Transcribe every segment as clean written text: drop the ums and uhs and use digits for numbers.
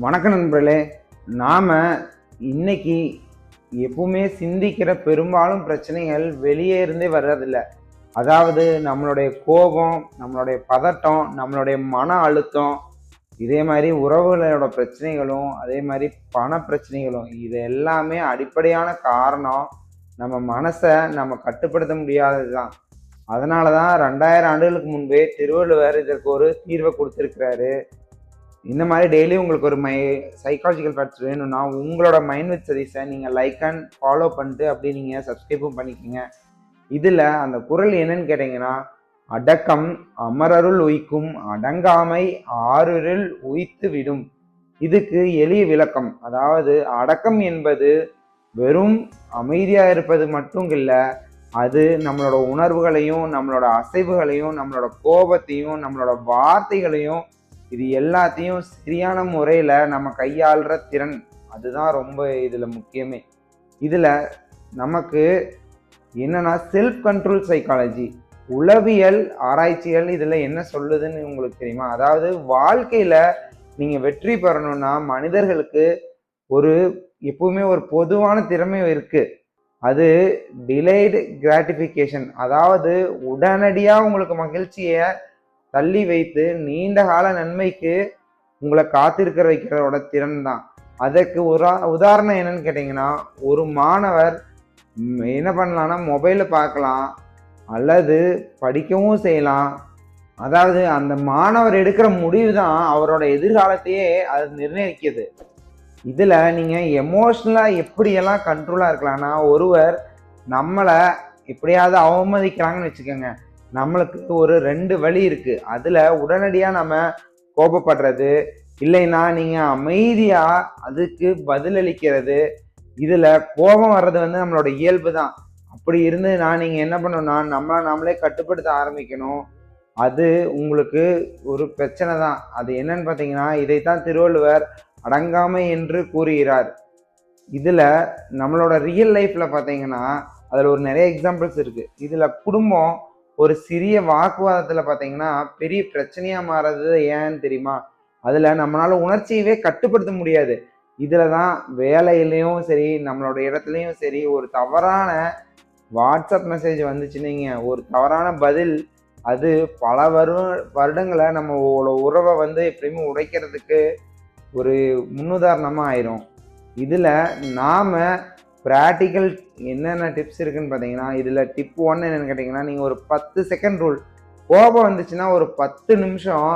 வணக்கம் நண்பர்களே. நாம் இன்னைக்கு எப்பவுமே சிந்திக்கிற பெரும்பாலும் பிரச்சனைகள் வெளியே இருந்தே வர்றதில்லை. அதாவது நம்மளுடைய கோபம், நம்மளுடைய பதட்டம், நம்மளுடைய மன அழுத்தம், இதே மாதிரி உறவுகளோட பிரச்சனைகளும், அதே மாதிரி பண பிரச்சனைகளும், இது எல்லாமே அடிப்படையான காரணம் நம்ம மனசை நம்ம கட்டுப்படுத்த முடியாதது தான். அதனால தான் 2000 ஆண்டுகளுக்கு முன்பே திருவள்ளுவர் இதற்கு ஒரு தீர்வை கொடுத்துருக்கிறாரு. இந்த மாதிரி டெய்லி உங்களுக்கு ஒரு சைக்காலஜிக்கல் ஃபேக்ட்ஸ் வேணும்னா உங்களோட மைண்ட் வித் சதீஸை நீங்கள் லைக் அண்ட் ஃபாலோ பண்ணிட்டு அப்படி நீங்கள் சப்ஸ்கிரைபும் பண்ணிக்கோங்க. இதில் அந்த குறள் என்னன்னு கேட்டிங்கன்னா, அடக்கம் அமரருள் உய்க்கும், அடங்காமை ஆருரில் உய்த்து விடும். இதுக்கு எளிய விளக்கம், அதாவது அடக்கம் என்பது வெறும் அமைதியாக இருப்பது மட்டும் இல்லை, அது நம்மளோட உணர்வுகளையும், நம்மளோட அசைவுகளையும், நம்மளோட கோபத்தையும், நம்மளோட வார்த்தைகளையும், இது எல்லாத்தையும் சரியான முறையில் நம்ம கையாளுற திறன். அதுதான் ரொம்ப இதில் முக்கியமே. இதில் நமக்கு என்னன்னா செல்ஃப் கண்ட்ரோல் சைக்காலஜி, உளவியல் ஆராய்ச்சிகள் இதில் என்ன சொல்லுதுன்னு உங்களுக்கு தெரியுமா? அதாவது வாழ்க்கையில் நீங்கள் வெற்றி பெறணும்னா மனிதர்களுக்கு எப்பவுமே ஒரு பொதுவான திறமை இருக்குது. அது டிலேடு கிராட்டிஃபிகேஷன், அதாவது உடனடியாக உங்களுக்கு மகிழ்ச்சியை தள்ளி வைத்து நீண்ட கால நன்மைக்கு உங்களை காத்திருக்கிற வைக்கிறதோட திறன் தான். அதற்கு உதாரணம் என்னன்னு கேட்டிங்கன்னா, ஒரு மாணவர் என்ன பண்ணலான்னா மொபைலில் பார்க்கலாம் அல்லது படிக்கவும் செய்யலாம். அதாவது அந்த மாணவர் எடுக்கிற முடிவு தான் அவரோட எதிர்காலத்தையே அது நிர்ணயிக்குது. இதில் நீங்கள் எமோஷ்னலாக எப்படியெல்லாம் கண்ட்ரோலாக இருக்கலாம்னா, ஒருவர் நம்மளை எப்படியாவது அவமதிக்கிறாங்கன்னு வச்சுக்கோங்க, நம்மளுக்கு ஒரு 2 வழி இருக்குது. அதில் உடனடியாக நம்ம கோபப்படுறது, இல்லைன்னா நீங்கள் அமைதியாக அதுக்கு பதிலளிக்கிறது. இதில் கோபம் வர்றது நம்மளோட இயல்பு தான். அப்படி இருந்துன்னா நீங்கள் என்ன பண்ணணும்னா நம்மளே கட்டுப்படுத்த ஆரம்பிக்கணும். அது உங்களுக்கு ஒரு பிரச்சனை தான். அது என்னன்னு பார்த்தீங்கன்னா, இதைத்தான் திருவள்ளுவர் அடங்காமை என்று கூறுகிறார். இதில் நம்மளோட ரியல் லைஃப்பில் பார்த்தீங்கன்னா அதில் நிறைய எக்ஸாம்பிள்ஸ் இருக்குது. இதில் குடும்பம் ஒரு சிறிய வாக்குவாதத்தில் பார்த்தீங்கன்னா பெரிய பிரச்சனையாக மாறுறது ஏன்னு தெரியுமா? அதில் நம்மளால உணர்ச்சியவே கட்டுப்படுத்த முடியாது. இதில் தான் வேலையிலையும் சரி, நம்மளோட இடத்துலையும் சரி, ஒரு தவறான வாட்ஸ்அப் மெசேஜ் வந்துச்சுன்னீங்க, ஒரு தவறான பதில், அது பல வருடங்களை நம்மளோட உறவை எப்படியுமே உடைக்கிறதுக்கு ஒரு முன்னுதாரணமாக ஆயிரும். இதில் நாம் ப்ராக்டிக்கல் என்னென்ன டிப்ஸ் இருக்குன்னு பார்த்தீங்கன்னா, இதில் டிப் 1 என்னென்னு கேட்டிங்கன்னா, நீங்கள் ஒரு 10 செகண்ட் ரூல். கோபம் வந்துச்சுன்னா ஒரு 10 நிமிஷம்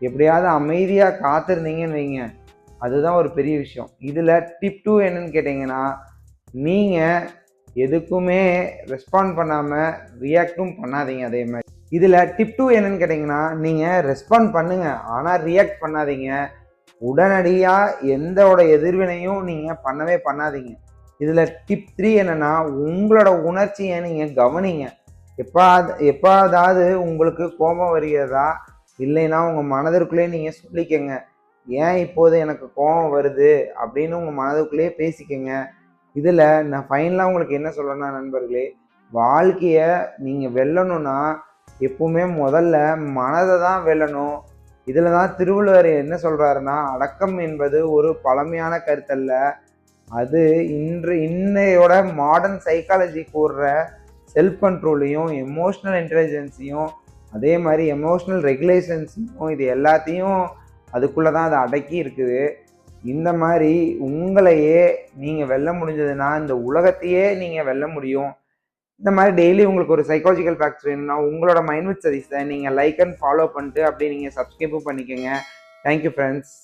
எப்படியாவது அமைதியாக காத்திருந்தீங்கன்னு வைங்க, அதுதான் ஒரு பெரிய விஷயம். இதில் டிப் 2 என்னென்னு கேட்டிங்கன்னா, நீங்கள் எதுக்குமே ரெஸ்பாண்ட் பண்ணாமல் ரியாக்டும் பண்ணாதீங்க. அதே மாதிரி இதில் டிப் 2 என்னென்னு கேட்டிங்கன்னா, நீங்கள் ரெஸ்பாண்ட் பண்ணுங்கள், ஆனால் ரியாக்ட் பண்ணாதீங்க. உடனடியாக எந்தோட எதிர்வினையும் நீங்கள் பண்ணாதீங்க. இதில் டிப் 3 என்னென்னா, உங்களோட உணர்ச்சியை நீங்கள் கவனிங்க. எப்பாவது உங்களுக்கு கோபம் வருகிறதா, இல்லைன்னா உங்கள் மனதிற்குள்ளே நீங்கள் சொல்லிக்கங்க, ஏன் இப்போது எனக்கு கோபம் வருது அப்படின்னு உங்கள் மனதுக்குள்ளேயே பேசிக்கங்க. இதில் நான் ஃபைனலாக உங்களுக்கு என்ன சொல்கிறேன்னா நண்பர்களே, வாழ்க்கையை நீங்கள் வெல்லணும்னா எப்பவுமே முதல்ல மனதை தான் வெல்லணும். இதில் தான் திருவள்ளுவர் என்ன சொல்கிறாருன்னா, அடக்கம் என்பது ஒரு பழமையான கருத்தல்ல, அது இன்னையோட மாடர்ன் சைக்காலஜி கூறுற செல்ஃப் கண்ட்ரோலையும், எமோஷ்னல் இன்டெலிஜென்ஸையும், அதே மாதிரி எமோஷ்னல் ரெகுலேஷன்ஸையும், இது எல்லாத்தையும் அதுக்குள்ளே தான் அது அடக்கி இருக்குது. இந்த மாதிரி உங்களையே நீங்கள் வெல்ல முடிஞ்சதுன்னா இந்த உலகத்தையே நீங்கள் வெல்ல முடியும். இந்த மாதிரி டெய்லி உங்களுக்கு ஒரு சைக்காலஜிக்கல் ஃபேக்ட்ஸ் வேணும்னா உங்களோட மைண்ட் வித் சதீஸை நீங்கள் லைக் அண்ட் ஃபாலோ பண்ணிட்டு அப்படியே நீங்கள் சப்ஸ்கிரைபும் பண்ணிக்கோங்க. Thank you friends.